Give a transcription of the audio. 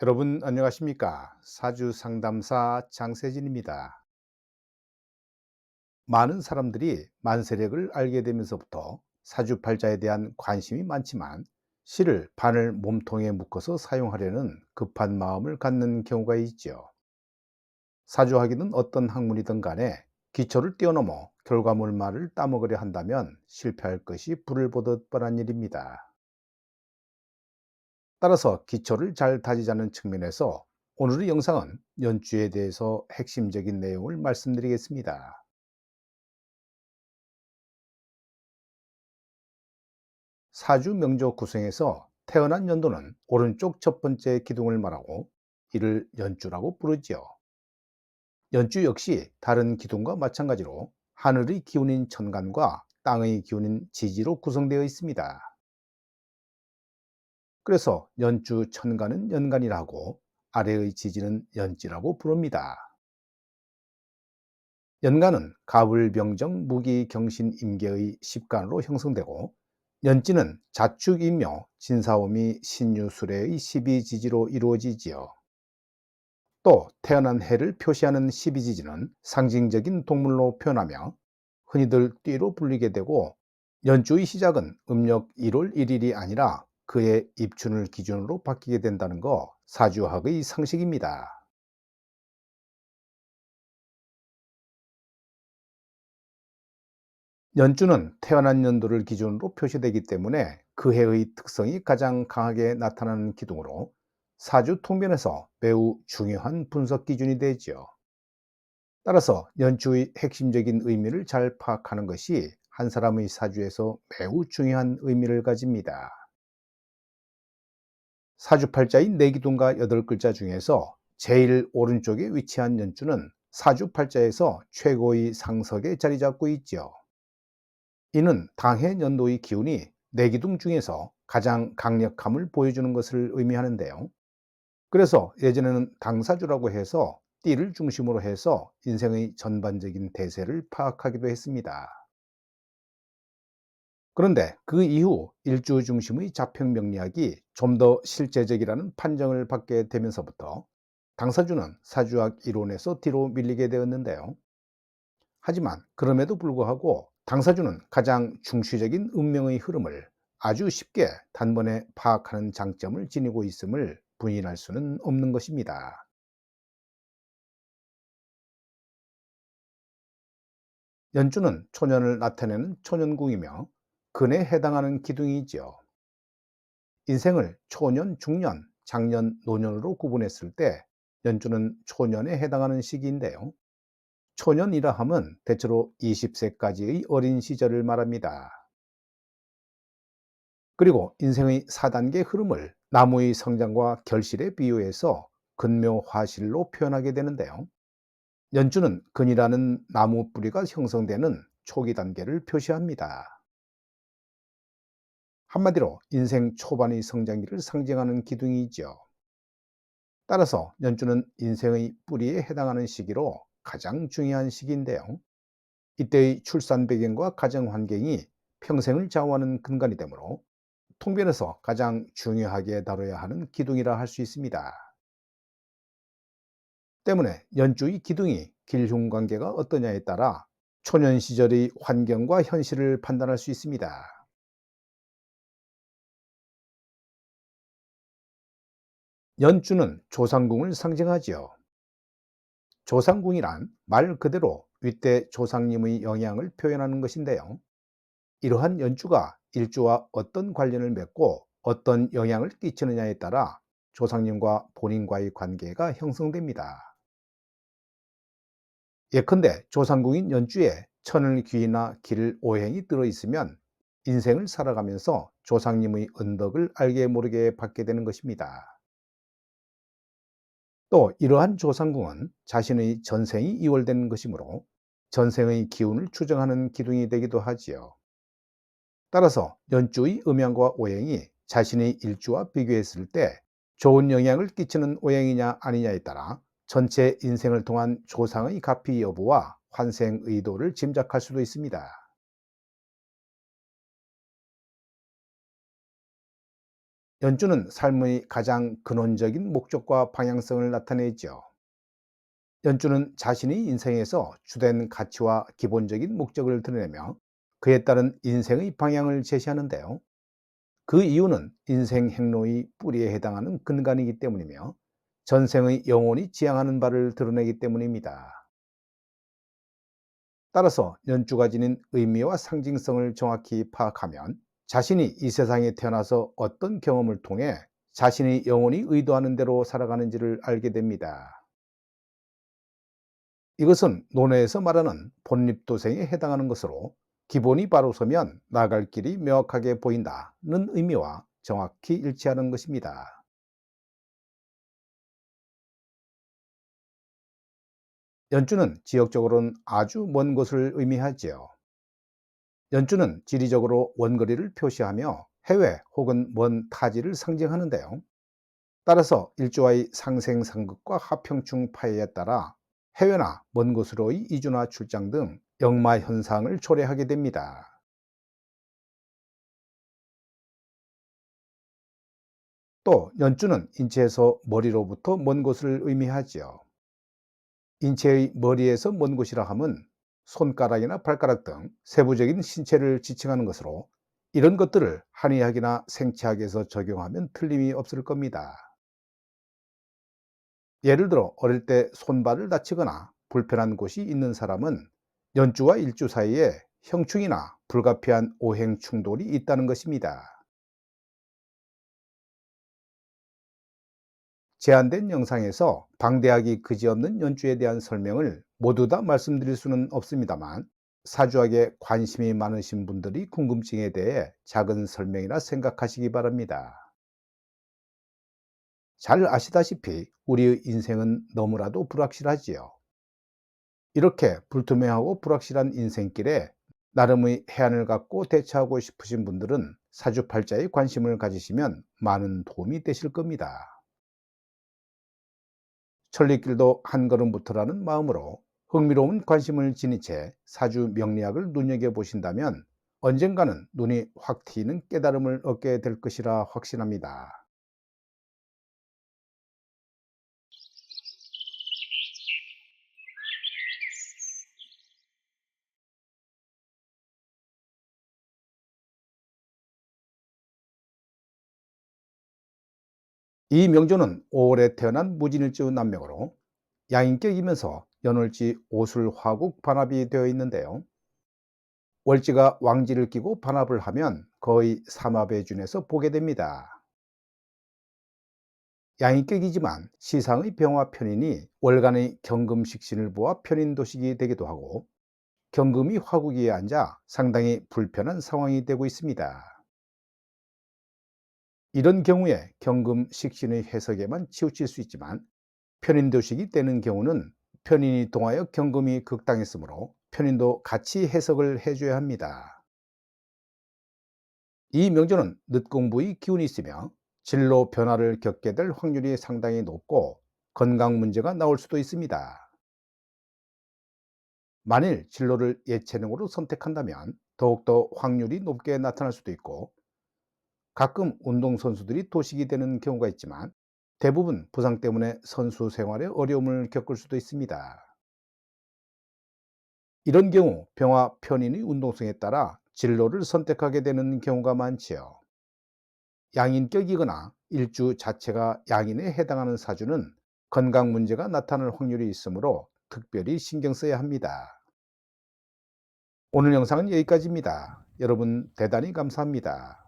여러분 안녕하십니까? 사주 상담사 장세진입니다. 많은 사람들이 만세력을 알게 되면서부터 사주팔자에 대한 관심이 많지만 실을 바늘 몸통에 묶어서 사용하려는 급한 마음을 갖는 경우가 있죠. 사주하기는 어떤 학문이든 간에 기초를 뛰어넘어 결과물만을 따먹으려 한다면 실패할 것이 불을 보듯 뻔한 일입니다. 따라서 기초를 잘 다지자는 측면에서 오늘의 영상은 연주에 대해서 핵심적인 내용을 말씀드리겠습니다. 사주 명조 구성에서 태어난 연도는 오른쪽 첫 번째 기둥을 말하고 이를 연주라고 부르지요. 연주 역시 다른 기둥과 마찬가지로 하늘의 기운인 천간과 땅의 기운인 지지로 구성되어 있습니다. 그래서 연주 천간은 연간이라 하고 아래의 지지는 연지라고 부릅니다. 연간은 갑을 병정 무기 경신 임계의 십간으로 형성되고 연지는 자축인묘 진사오미 신유술의 12지지로 이루어지지요. 또 태어난 해를 표시하는 12지지는 상징적인 동물로 표현하며 흔히들 띠로 불리게 되고 연주의 시작은 음력 1월 1일이 아니라 그의 입춘을 기준으로 바뀌게 된다는 거 사주학의 상식입니다. 연주는 태어난 연도를 기준으로 표시되기 때문에 그 해의 특성이 가장 강하게 나타나는 기둥으로 사주 통변에서 매우 중요한 분석 기준이 되지요. 따라서 연주의 핵심적인 의미를 잘 파악하는 것이 한 사람의 사주에서 매우 중요한 의미를 가집니다. 사주팔자인 네 기둥과 여덟 글자 중에서 제일 오른쪽에 위치한 연주는 사주팔자에서 최고의 상석에 자리 잡고 있지요. 이는 당해 연도의 기운이 내기둥 중에서 가장 강력함을 보여주는 것을 의미하는데요. 그래서 예전에는 당사주라고 해서 띠를 중심으로 해서 인생의 전반적인 대세를 파악하기도 했습니다. 그런데 그 이후 일주 중심의 자평 명리학이 좀 더 실제적이라는 판정을 받게 되면서부터 당사주는 사주학 이론에서 뒤로 밀리게 되었는데요. 하지만 그럼에도 불구하고 당사주는 가장 중시적인 운명의 흐름을 아주 쉽게 단번에 파악하는 장점을 지니고 있음을 부인할 수는 없는 것입니다. 연주는 초년을 나타내는 초년궁이며 근에 해당하는 기둥이지요. 인생을 초년, 중년, 장년, 노년으로 구분했을 때 연주는 초년에 해당하는 시기인데요. 초년이라 함은 대체로 20세까지의 어린 시절을 말합니다. 그리고 인생의 4단계 흐름을 나무의 성장과 결실에 비유해서 근묘화실로 표현하게 되는데요. 연주는 근이라는 나무 뿌리가 형성되는 초기 단계를 표시합니다. 한마디로 인생 초반의 성장기를 상징하는 기둥이죠. 따라서 연주는 인생의 뿌리에 해당하는 시기로 가장 중요한 시기인데요. 이때의 출산 배경과 가정 환경이 평생을 좌우하는 근간이 되므로 통변에서 가장 중요하게 다뤄야 하는 기둥이라 할 수 있습니다. 때문에 연주의 기둥이 길흉 관계가 어떠냐에 따라 초년 시절의 환경과 현실을 판단할 수 있습니다. 연주는 조상궁을 상징하지요. 조상궁이란 말 그대로 윗대 조상님의 영향을 표현하는 것인데요. 이러한 연주가 일주와 어떤 관련을 맺고 어떤 영향을 끼치느냐에 따라 조상님과 본인과의 관계가 형성됩니다. 예컨대 조상궁인 연주에 천을 귀나 길 오행이 들어있으면 인생을 살아가면서 조상님의 은덕을 알게 모르게 받게 되는 것입니다. 또 이러한 조상궁은 자신의 전생이 이월된 것이므로 전생의 기운을 추정하는 기둥이 되기도 하지요. 따라서 연주의 음양과 오행이 자신의 일주와 비교했을 때 좋은 영향을 끼치는 오행이냐 아니냐에 따라 전체 인생을 통한 조상의 가피 여부와 환생 의도를 짐작할 수도 있습니다. 네. 연주는 삶의 가장 근원적인 목적과 방향성을 나타내죠. 연주는 자신의 인생에서 주된 가치와 기본적인 목적을 드러내며 그에 따른 인생의 방향을 제시하는데요. 그 이유는 인생 행로의 뿌리에 해당하는 근간이기 때문이며 전생의 영혼이 지향하는 바를 드러내기 때문입니다. 따라서 연주가 지닌 의미와 상징성을 정확히 파악하면 자신이 이 세상에 태어나서 어떤 경험을 통해 자신의 영혼이 의도하는 대로 살아가는지를 알게 됩니다. 이것은 논어에서 말하는 본립도생에 해당하는 것으로 기본이 바로 서면 나갈 길이 명확하게 보인다는 의미와 정확히 일치하는 것입니다. 연주는 지역적으로는 아주 먼 곳을 의미하지요. 연주는 지리적으로 원거리를 표시하며 해외 혹은 먼 타지를 상징하는데요. 따라서 일조와의 상생상극과 합형충 파해에 따라 해외나 먼 곳으로의 이주나 출장 등 역마 현상을 초래하게 됩니다. 또 연주는 인체에서 머리로부터 먼 곳을 의미하지요. 인체의 머리에서 먼 곳이라 함은 손가락이나 발가락 등 세부적인 신체를 지칭하는 것으로 이런 것들을 한의학이나 생체학에서 적용하면 틀림이 없을 겁니다. 예를 들어 어릴 때 손발을 다치거나 불편한 곳이 있는 사람은 연주와 일주 사이에 형충이나 불가피한 오행 충돌이 있다는 것입니다. 제한된 영상에서 방대하기 그지없는 연주에 대한 설명을 모두 다 말씀드릴 수는 없습니다만 사주학에 관심이 많으신 분들이 궁금증에 대해 작은 설명이나 생각하시기 바랍니다. 잘 아시다시피 우리의 인생은 너무나도 불확실하지요. 이렇게 불투명하고 불확실한 인생길에 나름의 해안을 갖고 대처하고 싶으신 분들은 사주팔자에 관심을 가지시면 많은 도움이 되실 겁니다. 천리길도 한 걸음부터라는 마음으로 흥미로운 관심을 지닌 채 사주 명리학을 눈여겨보신다면 언젠가는 눈이 확 트이는 깨달음을 얻게 될 것이라 확신합니다. 이 명조는 5월에 태어난 무진일주 남명으로 양인격이면서 연월지 오술화국 반합이 되어 있는데요. 월지가 왕지를 끼고 반합을 하면 거의 삼합의 준에서 보게 됩니다. 양인격이지만 시상의 병화 편인이 월간의 경금식신을 보아 편인도식이 되기도 하고 경금이 화국위에 앉아 상당히 불편한 상황이 되고 있습니다. 이런 경우에 경금 식신의 해석에만 치우칠 수 있지만 편인도식이 되는 경우는 편인이 동하여 경금이 극당했으므로 편인도 같이 해석을 해줘야 합니다. 이 명조는 늦공부의 기운이 있으며 진로 변화를 겪게 될 확률이 상당히 높고 건강 문제가 나올 수도 있습니다. 만일 진로를 예체능으로 선택한다면 더욱더 확률이 높게 나타날 수도 있고 가끔 운동선수들이 도식이 되는 경우가 있지만 대부분 부상 때문에 선수 생활에 어려움을 겪을 수도 있습니다. 이런 경우 병화 편인의 운동성에 따라 진로를 선택하게 되는 경우가 많지요. 양인격이거나 일주 자체가 양인에 해당하는 사주는 건강 문제가 나타날 확률이 있으므로 특별히 신경 써야 합니다. 오늘 영상은 여기까지입니다. 여러분 대단히 감사합니다.